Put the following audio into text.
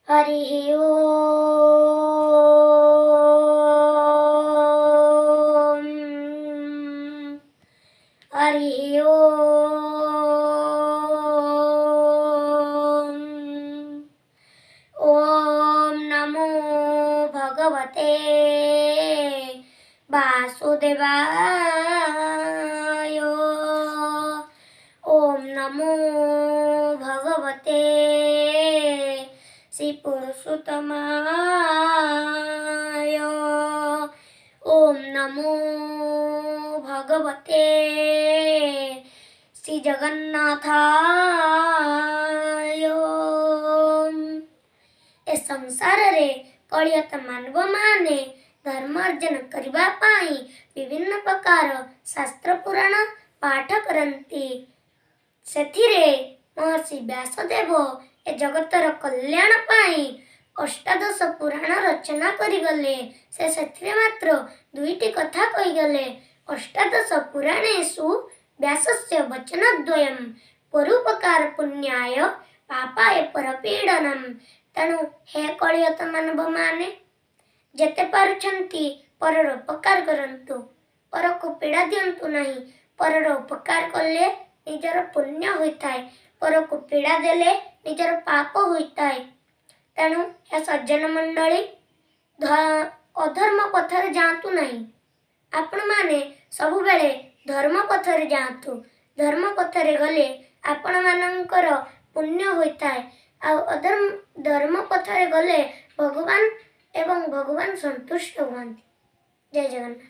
हरिः ॐ हरिः ॐ नमो भगवते वासुदेवाय ॐ नमो भगवते श्री पुरुषोत्तमाय ॐ नमो भगवते श्री जगन्नाथाय। ए संसार रे कलियत मानव माने धर्म अर्जन करबा पाई विभिन्न प्रकार शास्त्र पुराण पाठ करती। सेथिरे महर्षि व्यासदेव ए जगतर कल्याण पाई अष्टादश पुराण रचना करिगले। से सेथिरे मात्र दुईटी कथा कहिगले। अष्टादश पुराणेषु व्यासस्य वचनद्वयं परोपकार पुण्याय पापाय परपीडनम। तेणु हे कलियत मानव माने जेते पारुछंती परर उपकार करंतु, पर को पीड़ा दियंतु नहीं। परर उपकार कले निजर पुण्य होइताय, पर को पीड़ा देले निजर पाप होइताय। तेणु हे सज्जन मंडली अधर्म पथरे जातु नहीं। आपण माने सबु बेले धर्म पथरे जातु। धर्म पथरे गले आपण मानकर पुण्य होइताय। अधर्म धर्म पथरे गले भगवान एवं भगवान संतुष्ट हुअन्ति। जय जगन्नाथ।